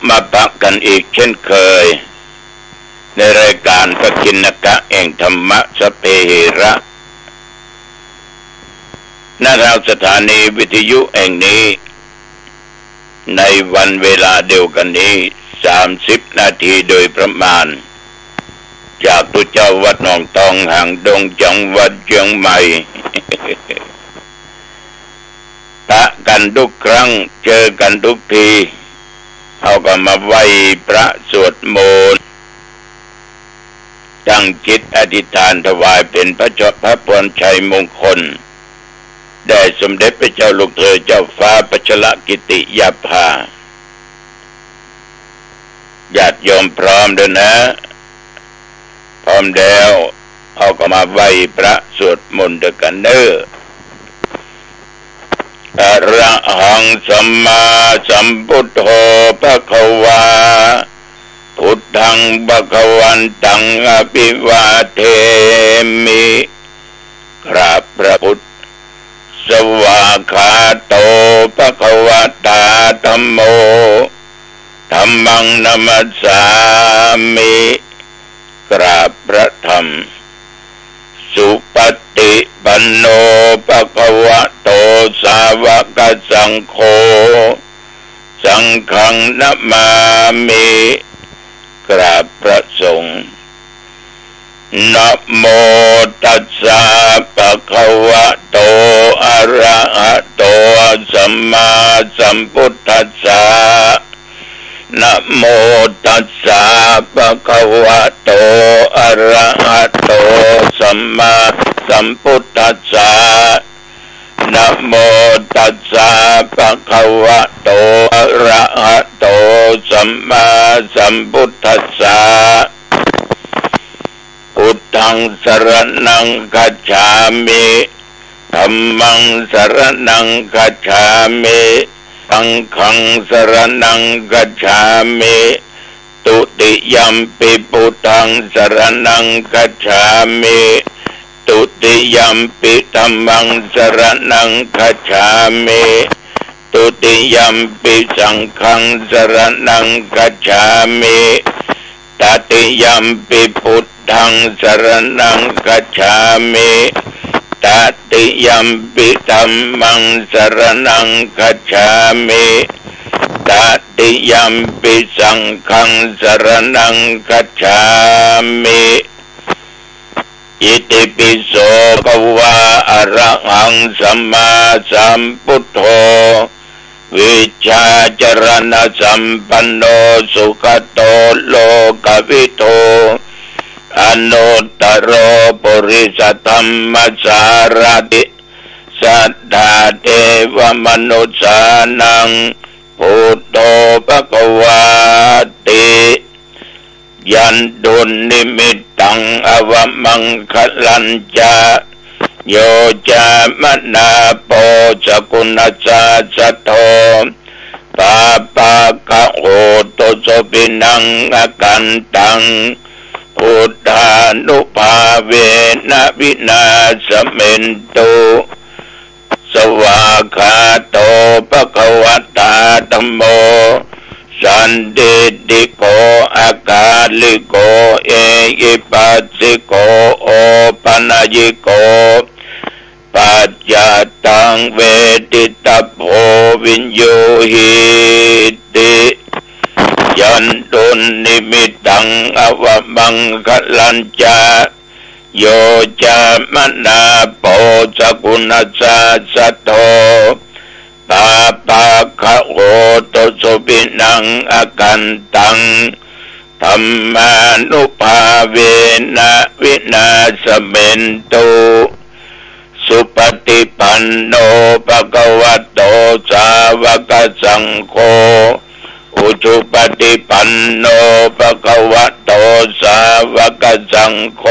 มาพบกันอีกเช่นเคยในรายการพระกิณกะแห่งธรรมะสเปหิระณสถานีวิทยุแห่งนี้ในวันเวลาเดียวกันนี้30 นาทีโดยประมาณจากตุเจ้าวัดหนองตองห่างดงจังหวัดเชียงใหม่ ปะกันทุกครั้งเจอกันทุกทีเอาก็มาไหว้พระสวดมนต์ตั้งจิตอธิษฐานถวายเป็นพระพรชัยมงคลได้สมเด็จพระเจ้าลูกเธอเจ้าฟ้าพัชรกิติยาภาญาติโยมพร้อมด้วยนะพร้อมแล้วเอาก็มาไหว้พระสวดมนต์ด้วยกันเด้ออะระหังสัมมาสัมพุทโธภควาพุทธังภควันตังอภิวาเทมิกราบพระพุทธสวากขาโตภควตาธัมโมธัมมังนัมสสามิกราบพระธรรมสุปฏิปันโนภควโตสาวกสังโฆสังฆังนะมามิกราบพระสงฆ์นะโมตัสสะภะคะวะโตอะระหะโตสัมมาสัมพุทธัสสะนะโมตัสสะภะคะวะโตอะระหะโตสัมมาสัมพุทธัสสะนะโมตัสสะภะคะวะโตอะระหะโตสัมมาสัมพุทธัสสะพุทธังสรณังคัจฉามิธัมมังสรณังคัจฉามิสังฆังสรณังคัจฉามิตุติยัมปิพุทธังสรณังคัจฉามิตุติยัมปิธัมมังสรณังคัจฉามิตุติยัมปิสังฆังสรณังคัจฉามิตติยัมปิพุทธังสรณังคัจฉามิตติยัมปิธัมมังสรณังคัจฉามิตติยัมปิสังฆังสรณังคัจฉามิอิติปิโสภควาอะระหังสัมมาสัมพุทโธวิชาจรณะสัมปันโนสุขโตโลกวิโตอนุตตโรปุริสธรรมสารติสัทธาเทวมนุษสานังพุทโธภควาติยันตุนิมิตตังอวมังคลัญจาโยจามนาโปสกุณจาสโทปาปะกะโหตุโสปินังอกันตังพุทธานุภาเวนะวินาสเมนตุสวากขาโตภควตาธัมโมสันติติโกอากาลิโกเอหิปัสสิโกโอปัญญิโกปัจจตังเวทิตาโพวิญโยหิติยันตุนิมิตตังอวมังคลัญจาโยจามนาโปสกุณจาสโทปาปะคะโหตุสุปินังอกันตังธัมมานุภาเวนะวินาสเมนตุสุปฏิปันโนภควโตสาวกสังโฆอุชุปฏิปันโนภควโตสาวกสังโฆ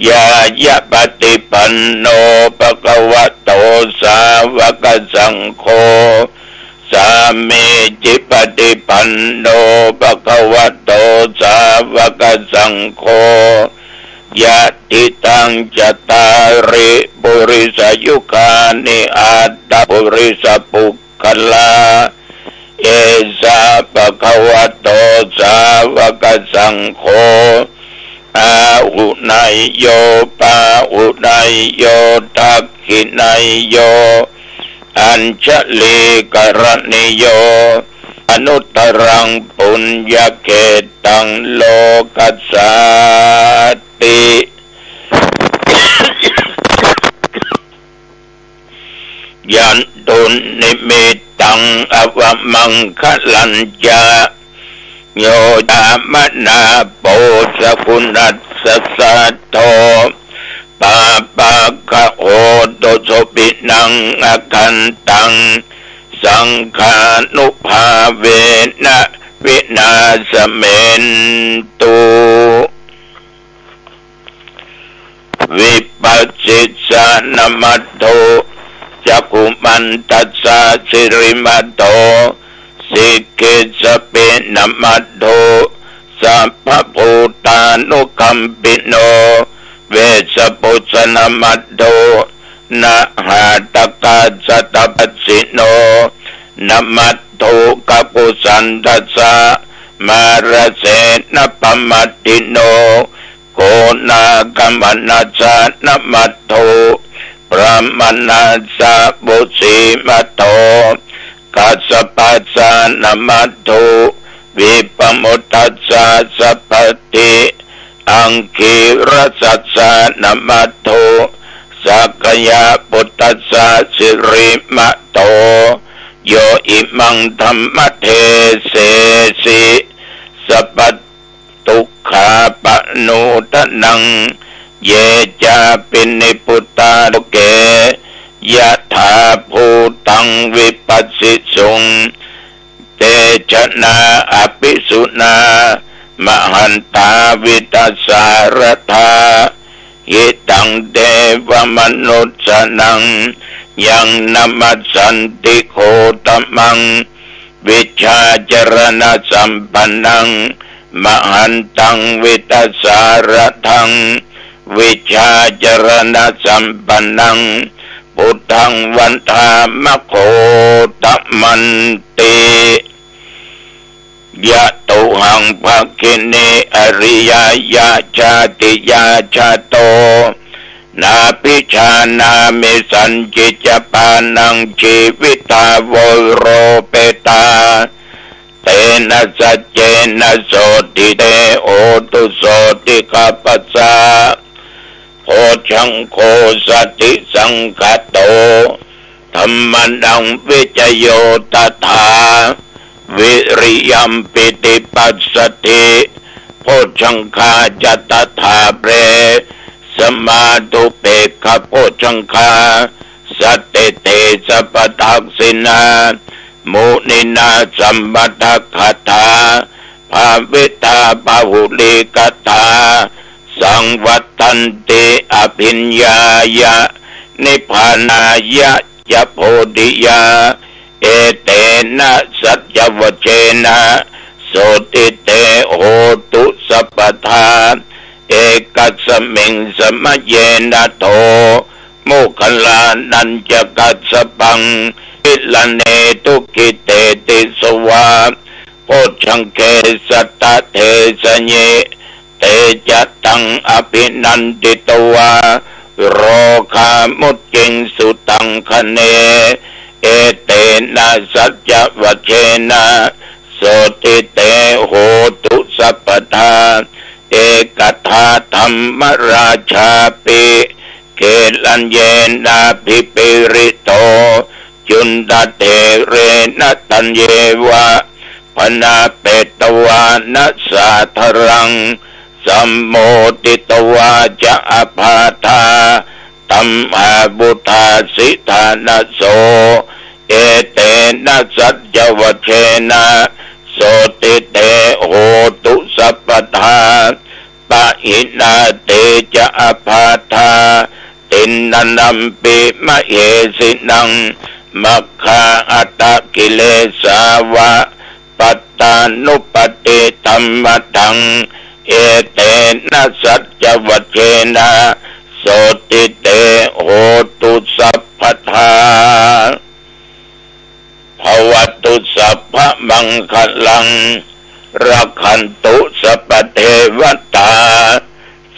ยายะปฏิปันโนภควโตสาวกสังโฆสามีจิปฏิปันโนภควโตสาวกสังโฆยะติตังจตาริปุริสยุคานิอัตตปุริสปุคคลาเอ สะภะคะวะโตสาวกสังโฆอาหุนายโยปาหุนายโยทักขินายโยอัญชลีกรณิโยอนุตรังปุญญเกตังโลกัสสาติยันตุนิมิตังอวมังคลัญจาโยธามนาโปสกุณัสสะโตปาปะคะโหตุโสปินังอคันตังสังขานุภาเวนะวินาสเมนตุวิปัสสิสานมัตโตจักขุมันตัสสะสิริมัตโตสิกขิสเปนมัตโตสัพพพุทธานุคัมปิโนเวสปุสนมัตโตนะหาตกาสัตปัสสิโนนะมัตโตกัปปุสันทัสสะมาระเสนะปมัตติโนโกนากัมมนัสสะนะมัตโตพระมนัสสะบุสีมัตโตกัสสปัสสะนะมัตโตวิปมุตตัสสะสัพพติอังคีรัสสัสสะนะมัตโตสักยะปุตตัสสะสิริมัตโตโยอิมังธรรมเทเสสิสัพพทุกขาปะโนทนังเยจาปินิพุตตาโลเกยะถาภูตังวิปัสสิสุงเตชะนาอภิสุนามหันตาวิตัสสารธาหิตังเทวมนุสสนังยังนัมมัสสันติโคตมังวิชาจรณะสัมปันนังมหันตังวิตัสสารทังวิชาจรณะสัมปันนังพุทธังวันธามโคตมันติยะตุหังภคินีอริยยะชาติยาชาโตนาภิชานามิสัญจิจปานังชีวิตาโวโรเปตาเตนะสัจเจนะโสติเตโอตุโสติกัปปะสะโพชังโคสติสังคโตธัมมังวิจโยตถาวิริยัมปิติปัสสติโพชังคาจัตถาเปรสมาธุเปกขโพชังคาสัตเตเตสัพพทักษินามุนินาสัมปทัคคตาภาวิตาปะหุลิกตาสังวัตตันติอภิญญายะนิพพานายะยะโพธิยาเอเตนะสัจจวเชนะโสติเตโหตุสัพพทาเอกัสสมิงสมะเยนะโตโมคคลานันจกัสสปังอิลเนตุกิเตติสวาโพชังเคสัตตะเทสเยเตจัตตังอภินันติตวาโรคามุจจิงสุตังคเนเอเตนะสัจจวัชเชนะโสติเตโหตุสัพพทาเอกทาธรรมราชาปิเกลัญเยนะภิปิริโตจุนดาเตเรนะตัญเยวะพนาเปตวานะสาธรังสัมโมติตวาจะอภาธาตัมมาบุทาสิธานะโสเอเตนะสัจจวัชเชนะโสติเตโหตุสัพพทาปะหินาเตจะอภาธาตินนัมปิมะเหสินังมัคคาอัตตกิเลสาวะปัตตานุปติธรรมทังเอเตนะสัจจวัชเชนะโสติเตโหตุสัพพทาโพ วตุสัพพมังคลังรักขันตุสัพพเทวตา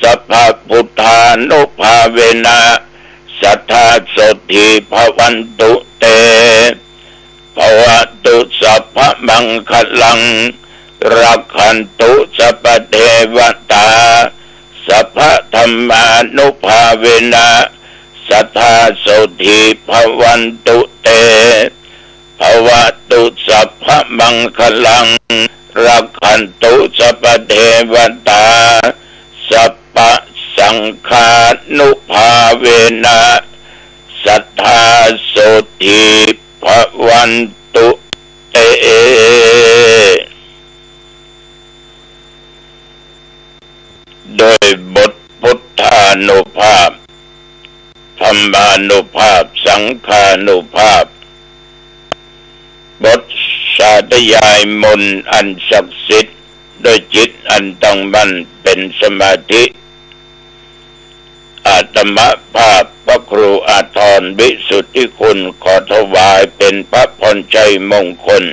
สัพพพุทธานุภาเวนะสัทธาโสติภวันตุเตภวตุสัพพมังคลังรักขันตุสัพพเทวตาสัพพธัมมานุภาเวนะสัทธาโสติภวันตุเตภวตุสัพพมังคลังรักขันตุสัพพเทวตาสัพพสังฆานุภาเวนะสัทธาโสติภวันตุเตโดยบทพุทธานุภาพธรรมานุภาพสังฆานุภาพบทสาธยายมนต์อันศักดิ์สิทธิ์โดยจิตอันตั้งมั่นเป็นสมาธิอาตมภาพพระครูอาทรวิสุทธิคุณขอถวายเป็นพระพรชัยมงคล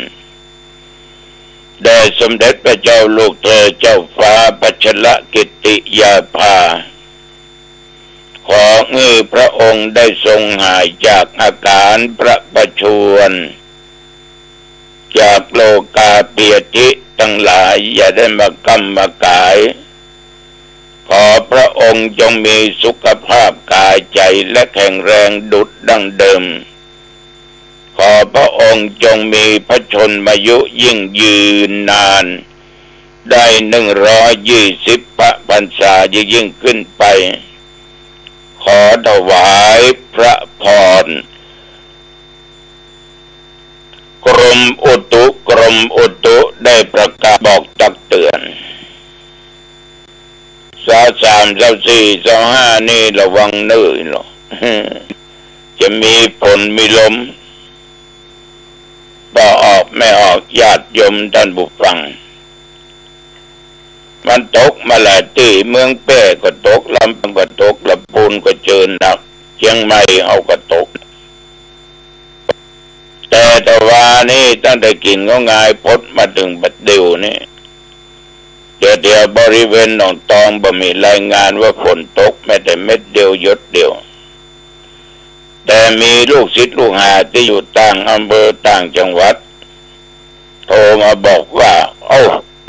แด่สมเด็จพระเจ้าลูกเธอเจ้าฟ้าพัชรกิติยาภาขอพระองค์ได้ทรงหายจากอาการพระประชวรจากโลกาเปียติทั้งหลายอย่าได้มากำมากายขอพระองค์จงมีสุขภาพกายใจและแข็งแรงดุจดังเดิมขอพระองค์จงมีพระชนมายุยิ่งยืนนานได้120 พรรษายิ่งขึ้นไปขอถวายพระพรกรมอุตุได้ประกาศบอกตักเตือน23 24 25นี่ระวังเนื่อยหรอจะมีฝนมีลมบ่ออกไม่ออกญาติโยมท่านผู้ฟังมันตกมาหลายที่เมืองแป้ก็ตกลำปางก็ตกลำพูนก็เจอหนักเชียงใหม่เอาก็ตกแต่ว่านี่ตั้งแต่กินก็ง่ายพดมาถึงบัดเดียวนี่เดี๋ยวบริเวณหนองตองบ่มีรายงานว่าฝนตกแม้แต่เม็ดเดียวหยดเดียวแต่มีลูกศิษย์ลูกหาที่อยู่ต่างอำเภอต่างจังหวัดโทรมาบอกว่า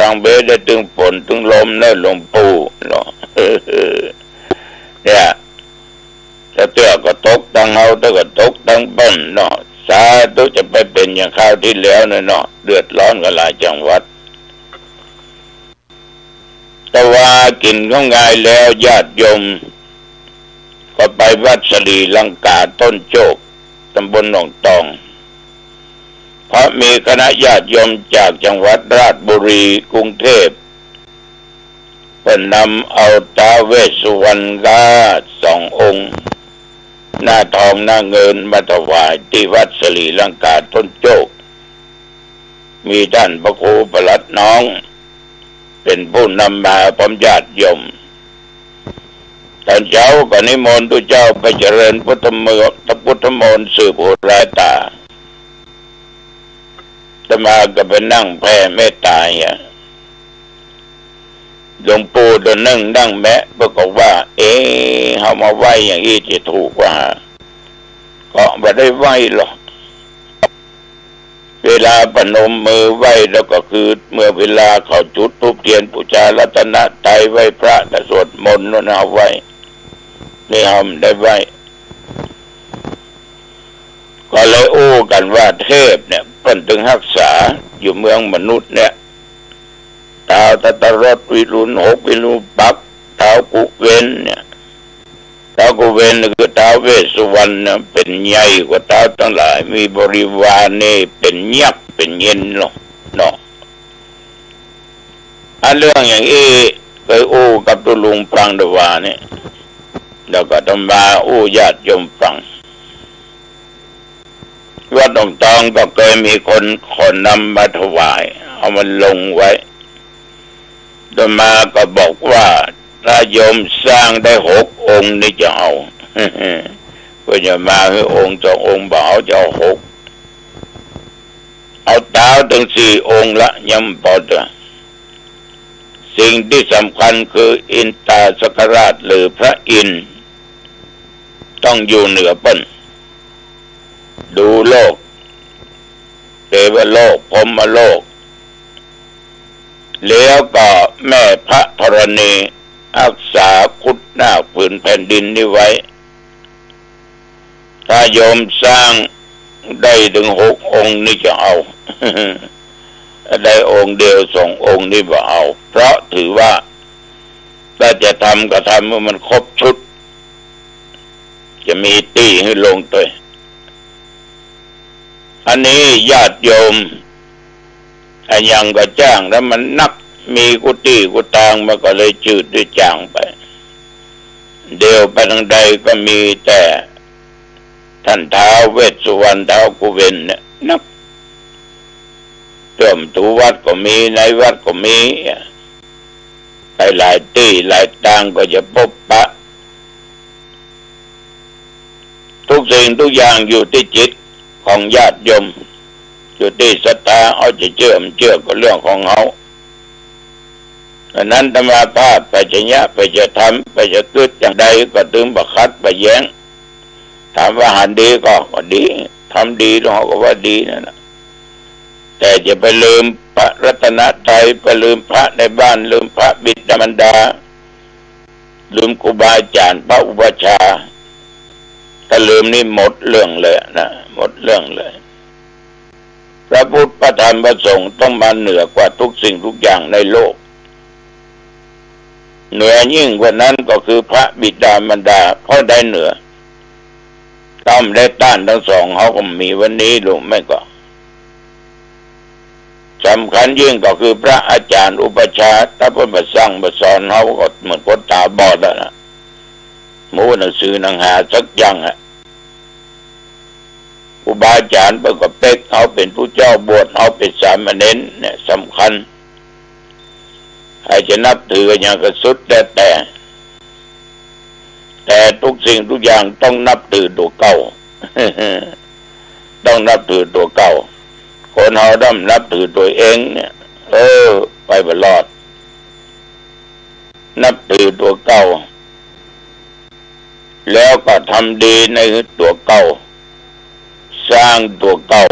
ต่างเบสได้ถึงฝนถึงลมเนอะหลวงปู่เนาะเนี่ยถ้าเตื้อก็ตกตั้งเฮาเตื้อก็ตกตั้งบ่นเนาะสาธุจะไปเป็นอย่างคราวที่แล้วเนาะเดือดร้อนกันหลายจังหวัดแต่ว่ากินของงายแล้วญาติโยมก็ไปวัดศรีลังกาต้นโจกตำบลหนองตองเพราะมีคณะญาติโยมจากจังหวัดราชบุรีกรุงเทพเป็นนำเอาท้าวเวสสุวรรณ2 องค์หน้าทองหน้าเงินมาถวายที่วัดศรีลังกาต้นโจกมีท่านพระครูประหลัดน้องเป็นผู้นำมาพร้อมญาติโยมตอนเช้าก็นิมนต์พระเจ้าไปเจริญพุทธมนต์สืบโหราตาจะมาก็ไปนั่งแผ่เมตตาหลวงปู่โดนนั่งแมะบอกว่าเขามาไหวอย่างนี้จะถูกว่าก็ไม่ได้ไหวหรอกเวลาปนมมือไหวแล้วก็คือเมื่อเวลาเขาจุดธูปเทียนบูชารัตนตรัยไหวพระแต่สวดมนต์นั่นเอาไหวนี่ทำได้ไหวก็เลยอู้กันว่าเทพเนี่ยเป็นถึงรักษาอยู่เมืองมนุษย์เนี่ยท้าวตรสวิรุณ6 วิรุณปักท้าวกุเวนเนี่ยท้าวกุเวนคือท้าวเวสสุวรรณเนี่ยเป็นใหญ่กว่าท้าวทั้งหลายมีบริวารนี่เป็นยักษ์เป็นเย็นเนาะอันเรื่องอย่างนี้เคยอู้กับตุลุงฟังดวาเนี่ยแล้วก็ต้องมาอู้ญาติโยมฟังวัดหนองตองก็เคยมีคนนำมาถวายเอามันลงไว้ต่อมาก็บอกว่าถ้าโยมสร้างได้6 องค์นี่จะเอาก็จะมาให้องค์2 องค์บ่าวจะเอา6 เอาเท้าถึง4 องค์ละยังพอเถอะสิ่งที่สำคัญคืออินตาสักราชหรือพระอินทร์ต้องอยู่เหนือเปิ้นดูโลกเทวโลกพรหมโลกแล้วก็แม่พระธรณีรักษาคุดหน้าผืนแผ่นดินนี้ไว้ถ้าโยมสร้างได้ถึง6 องค์นี่จะเอา ได้องค์เดียว2 องค์นี่บ่เอาเพราะถือว่าถ้าจะทำก็ทำเมื่อมันครบชุดจะมีตีให้ลงตัวอันนี้ญาติโยมอันยังก็จ้างแล้วมันนักมีกุฏิกุฏางมันก็เลยจืดด้วยจางไปเดียวไปทางใดก็มีแต่ท่านท้าวเวสสุวรรณท้าวกุเวนเนี่ยนักเติมตูวัดก็มีในวัดก็มีไปหลายที่หลายทางก็จะพบปะทุกสิ่งทุกอย่างอยู่ที่จิตของญาติโยมอยู่ที่ศรัทธาเอาจะเชื่อก็เรื่องของเขาดังนั้นธรรมภาพไปจะยะไปจะทำไปจะคิดอย่างใดก็ตึงบักคัดไปแย้งถามว่าหันดีก็ดีทำดีแล้วเขาก็ว่าดีนั่นแหละแต่จะไปลืมพระรัตนตรัยไปลืมพระในบ้านลืมพระบิดามารดาลืมครูบาอาจารย์พระอุปัชฌาย์ถ้าลืมนี่หมดเรื่องเลยนะหมดเรื่องเลยพระพุทธพระธรรมพระสงฆ์ต้องมาเหนือกว่าทุกสิ่งทุกอย่างในโลกเหนือยิ่งกว่านั้นก็คือพระบิดามารดาเพราะได้เหนือต้อมได้ต้านทั้งสองเขาก็มีวันนี้ลูกไม่ก็สำคัญยิ่งก็คือพระอาจารย์อุปัชฌาย์ถ้าเพิ่นมาสร้างมาสอนเขาก็เหมือนคนตาบอดแล้วนะมูหนังสือหนังหาสักอย่างอ่ะอุบาอาจารย์เพิ่นก็เป๊กเขาเป็นผู้เจ้าบวชเขาเป็นสามเณรเนี่ยสำคัญใครจะนับถืออย่างก็สุดแต่ทุกสิ่งทุกอย่างต้องนับถือตัวเก่า ต้องนับถือตัวเก่าคนเราต้องนับถือตัวเองเนี่ยไปบรอดนับถือตัวเก่าแล้วก็ทำดีในตัวเก่าสร้างตัวเก่า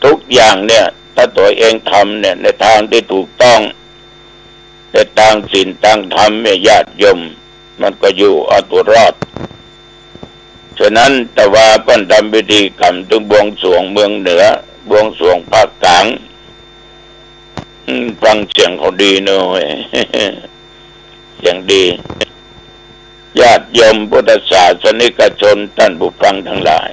ทุกอย่างเนี่ยถ้าตัวเองทำเนี่ยในทางที่ถูกต้องในทางศีลทางธรรมเนี่ยญาติโยมมันก็อยู่เอาตัวรอดฉะนั้นแต่ว่าเพิ่นทำพิธีกรรมถึงบวงสรวงเมืองเหนือบวงสรวงภาคกลางฟังเสียงเขาดีหน่อยอย่างดีญาติโยมพุทธศาสนิกชนท่านผู้ฟังทั้งหลาย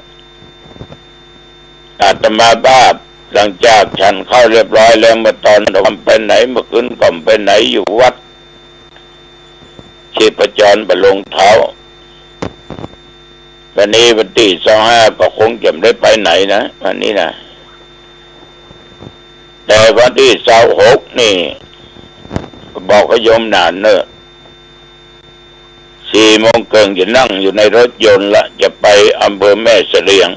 อาตมาภาพหลังจากฉันเข้าเรียบร้อยแล้วเมื่อตอนผมไปไหนเมื่อคืนก่อนไปไหนอยู่วัดชีพจรบลงเท้าวันนี้วันที่25ก็คงจะไม่ได้ไปไหนนะวันนี้นะแต่วันที่26นี่บอกให้โยมนานเนอะ4 โมงครึ่งจะนั่งอยู่ในรถยนต์ละจะไปอำเภอแม่เสลียง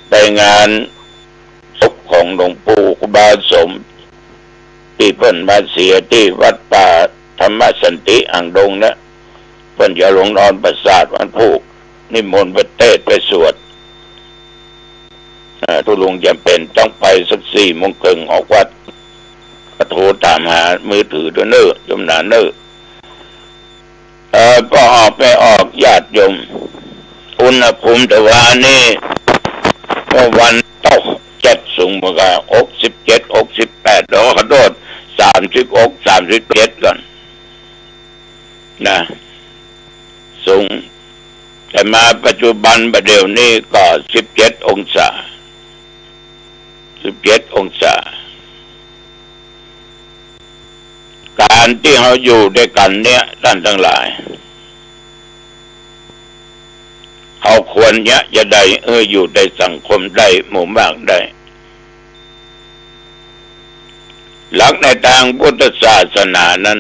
ไปงานศพของหลวงปู่ครูบาสมที่เพิ่นมาเสียที่วัดป่าธรรมสันติอ่างดงนะเพิ่นจะลงนอนประสาทวันพุธนิมนต์ไปเทศน์ไปสวดทุลุงจำเป็นต้องไปสัก4 โมงครึ่งออกวัดก็โทรตามหามือถือด้วยเนอะยมหนาเนอะก็ออกไปออกญาติโยมอุณหภูมิแต่ว่านี่เมื่อวันตก7สูงมาก67 68แล้วขอโทษ36 37ก่อนนะสูงแต่มาปัจจุบันประเดี๋ยวนี้ก็17 องศาการที่เราอยู่ด้วยกันเนี่ยท่านทั้งหลายเขาควรจะได้อยู่ในสังคมได้หมู่มากได้หลักในทางพุทธศาสนานั้น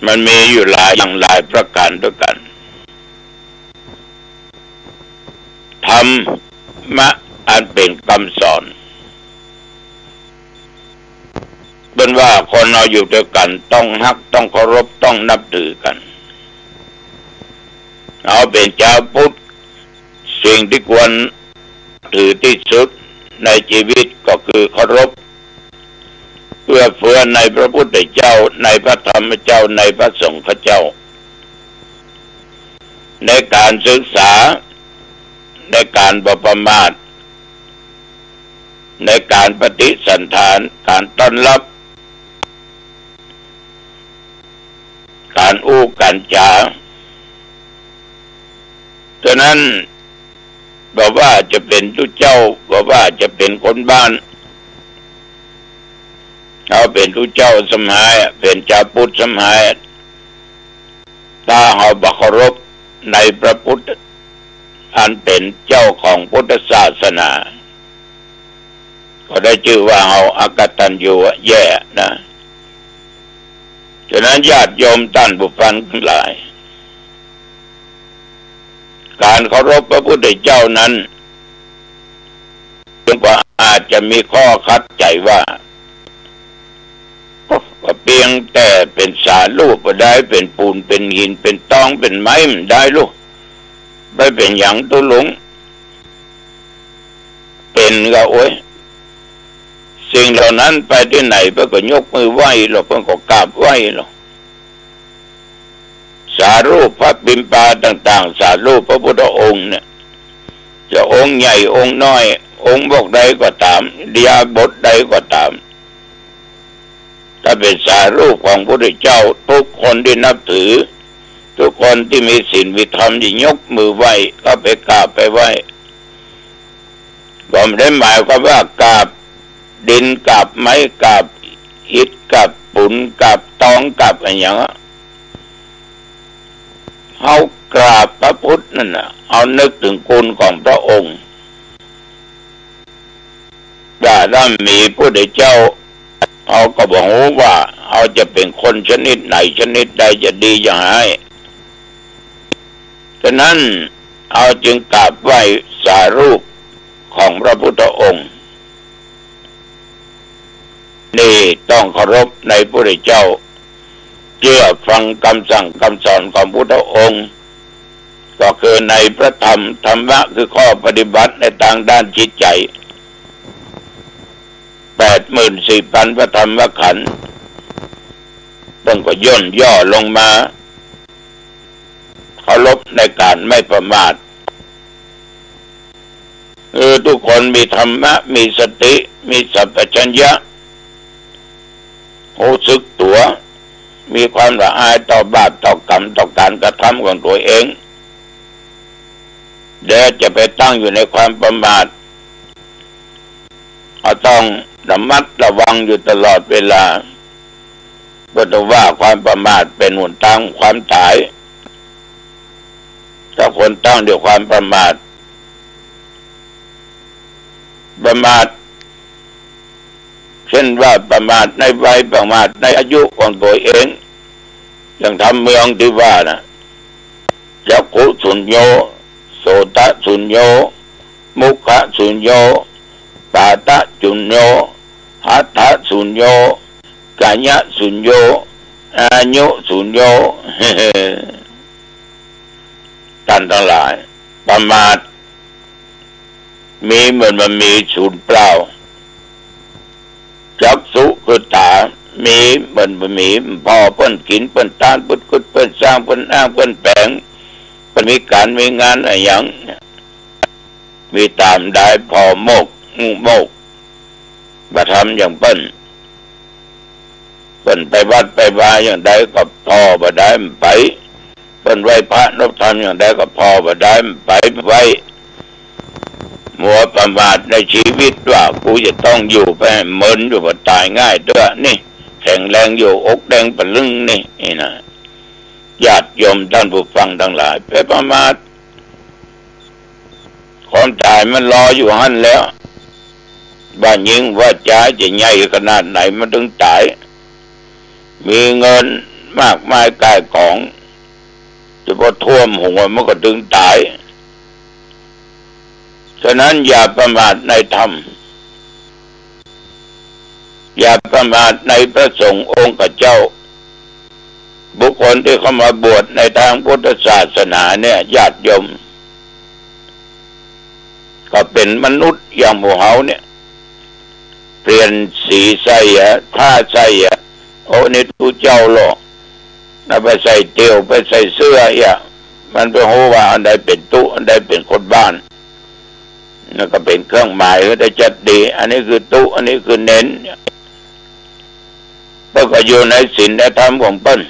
มันมีอยู่หลายอย่างหลายประการด้วยกันท รรมะอันเป็นคำสอนเป็นว่าคนเราอยู่ด้วยกันต้องฮักต้องเคารพต้องนับถือกันเอาเป็นชาวพุทธสิ่งที่ควรถือที่สุดในชีวิตก็คือเคารพเพื่อเฟื้อในพระพุทธเจ้าในพระธรรมเจ้าในพระสงฆ์เจ้าในการศึกษาในการบ่ประมาทในการปฏิสันถานการต้อนรับการอู้การจาฉะนั้นบอกว่าจะเป็นทุเจ้าบอกว่าจะเป็นคนบ้านเขาเป็นทุเจ้าสมัยเป็นชาวพุทธสมัยถ้าเขาบัเคารพในพระพุทธอันเป็นเจ้าของพุทธศาสนาก็ได้ชื่อว่าเขาอกตัญญูแย่นะฉะนั้นญาติโยมท่านผู้ฟังทั้งหลายการเคารพพระพุทธเจ้านั้นจนกว่าอาจจะมีข้อคัดใจว่าก็เพียงแต่เป็นสารรูปก็ได้เป็นปูนเป็นหินเป็นตองเป็นไม้มันได้ลูกไม่เป็นอย่างตัวหลงเป็นก็โอ้ยสิ่งเหล่านั้นไปที่ไหนเพื่อก็ยกมือไหว้หรอกเพื่อก็กราบไหว้หรอกสารูปพระบิณฑบาตต่างๆสารูปพระพุทธองค์เนี่ยจะองค์ใหญ่องค์น้อยองค์บอกใดก็ตามเดียบทใดก็ตามถ้าเป็นสารูปของพระพุทธเจ้าทุกคนที่นับถือทุกคนที่มีศีลมีธรรมที่ยกมือไหว้ก็ไปกราบไปไหว้ก็ไม่ได้หมายความว่ากราบดินกราบไม้กราบอิฐกราบปูนกราบตองกราบอะไรอย่างนี้เอากราบพระพุทธนั่นน่ะเอานึกถึงคุณของพระองค์ถ้ามีพระพุทธเจ้าเอาก็บอกว่าเอาจะเป็นคนชนิดไหนชนิดใดจะดีอย่างไรฉะนั้นเอาจึงกราบไหว้สารูปของพระพุทธองค์นี่ต้องเคารพในพระพุทธเจ้าเชื่อฟังคำสั่งคำสอนของพระพุทธองค์ก็คือในพระธรรมธรรมะคือข้อปฏิบัติในทางด้านจิตใจ 84,000 พระธรรมขันธ์ต้องก็ย่นย่อลงมาเคารพในการไม่ประมาททุกคนมีธรรมะมีสติมีสัมปชัญญะรู้สึกตัวมีความละอายต่อบาปต่อกรรมต่อการกระทำของตัวเองเดี๋ยวจะไปตั้งอยู่ในความประมาทต้องระมัดระวังอยู่ตลอดเวลาเพราะว่าความประมาทเป็นหนทางความตายถ้าคนตั้งด้วยความประมาทเช่นว่าประมาทในวัยประมาทในอายุของตัวเองอย่างทำเมืองที่ว่านะจักขุสุญโญโสตสุญโญมุขสุญโญปาตสุญโญหัตถสุญโญกายสุญโญอายุสุญโญท่านทั้งหลายประมาทมีเหมือนมันมีศูนย์เปล่าจักษุคือตามีเหมือนมันมีพอเปิ้นกินเปิ้นทานเปิ้นกุดเปิ้นสร้างเปิ้นอ้างเปิ้นแปลงเปิ้นมีการมีงานอะไรอย่างมีตามได้พอโมกมาทำอย่างเปิ้นไปวัดไปวาอย่างใดก็พอบ่ได้ไปเปิ้นไหว้พระนบธรรมอย่างใดก็พอบ่ได้ไปไว้มัวประมาทในชีวิตว่ากูจะต้องอยู่ไปเหมือนอยู่บ่ตายง่ายด้วยนี่แข็งแรงอยู่อกแดงปะลึงนี่นะญาติโยมท่านผู้ฟังทั้งหลายไปประมาทความตายมันรออยู่หั่นแล้วบ้านยิงว่าจ้าจะใหญ่ขนาดไหนมันถึงตายมีเงินมากมายกายของจะพอท่วมหัวมันก็ถึงตาย ฉะนั้นอย่าประมาทในธรรมอย่าประมาทในพระสงฆ์องค์เจ้าบุคคลที่เข้ามาบวชในทางพุทธศาสนาเนี่ยญาติโยมก็เป็นมนุษย์อย่างหมู่เฮาเนี่ยเปลี่ยนสีใส่ผ้าใส่โอ้นี่ตูเจ้าหรอกนะไปใส่เตียวไปใส่เสื้อมันไปโหว่าอันใดเป็นตู้อันใดเป็นคนบ้านนั่นก็เป็นเครื่องหมายก็จะจัดดีอันนี้คือตู้อันนี้คือเน้นเปิ้นก็อยู่ในศีลในธรรมของเปิ้น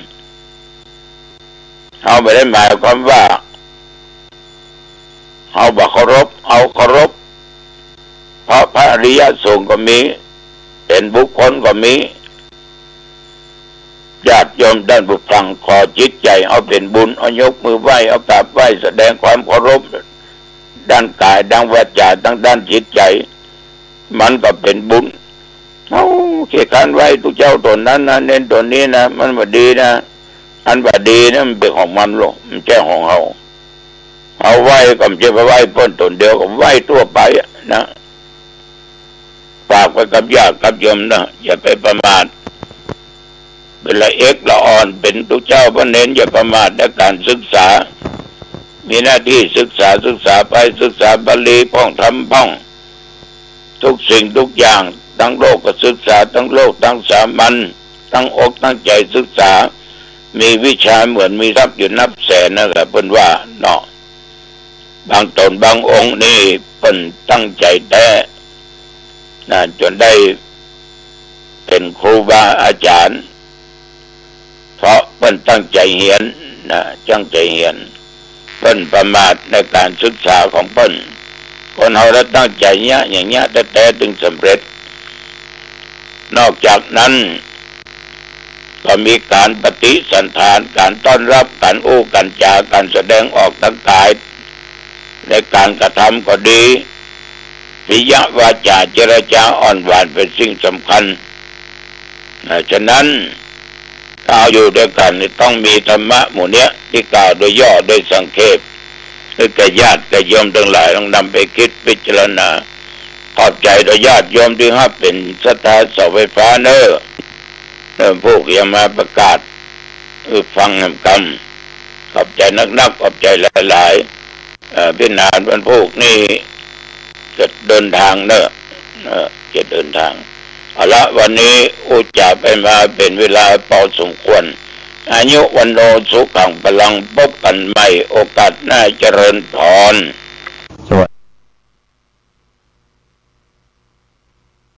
เอาไปได้หมายความว่าเอาบ่เคารพเอาเคารพเพราะพระอริยสงฆ์ก็มีเป็นบุคคลก็มีญาติโยมด้านบุญฟังขอจิตใจเอาเป็นบุญเอายกมือไหว้เอากราบไหว้แสดงความเคารพด้านกายด้านวาจาทั้งด้านจิตใจมันก็เป็นบุญเอาเกี่ยการไหว้ทุกเจ้าตนนั้นนะเน้นตนนี้นะมันบ่ดีนะอันบ่ดีนะมันเป็นของมันหรอกมันแค่ของเราเอาไหว้ก็ไม่ใช่ไปไหว้เพิ่นตนเดียวก็ไหว้ทั่วไปนะฝากไว้กับญาติกับโยมนะอย่าไปประมาทเป็นละเอกละอ่อนเป็นทุกเจ้าพระเน้นอย่าประมาทในการศึกษามีหน้าที่ศึกษาไปศึกษาบาลีท่องธรรมท่องทุกสิ่งทุกอย่างทั้งโลกก็ศึกษาทั้งโลกทั้งสามัญทั้งอกทั้งใจศึกษามีวิชาเหมือนมีทรัพย์อยู่นับแสนนั่นแหละเพิ่นว่าเนาะบางตนบางองค์นี่เพิ่นตั้งใจแท้นะจนได้เป็นครูบาอาจารย์เพราะเพิ่นตั้งใจเรียนนะตั้งใจเรียนเพิ่นประมาทในการศึกษาของเพิ่นคนเราได้ตั้งใจเนี้ยอย่างเงี้ยแต่ถึงสำเร็จนอกจากนั้นก็มีการปฏิสันทานการต้อนรับการอู้การจาการแสดงออกทางกายในการกระทำก็ดีปิยวาจาเจรจาอ่อนหวานเป็นสิ่งสำคัญฉะนั้นกล่าวอยู่ด้วยกันต้องมีธรรมะหมู่เนี้ยที่กล่าวโดยย่อโดยสังเขปคือแก่ญาติแก่โยมทั้งหลายต้องนำไปคิดพิจารณาขอบใจโดยญาติโยมที่ให้เป็นศรัทธาเสาไฟฟ้าเนอพวกยังมาประกาศฟังคำขอบใจนักขอบใจหลายพี่นานวันพวกนี้จะเดินทางเนอะจะเดินทางเอาละวันนี้อุจจาไปมาเป็นเวลาพอสมควรอายุวันโนสุขังพลังพบกันใหม่โอกาสหน้าเจริญพร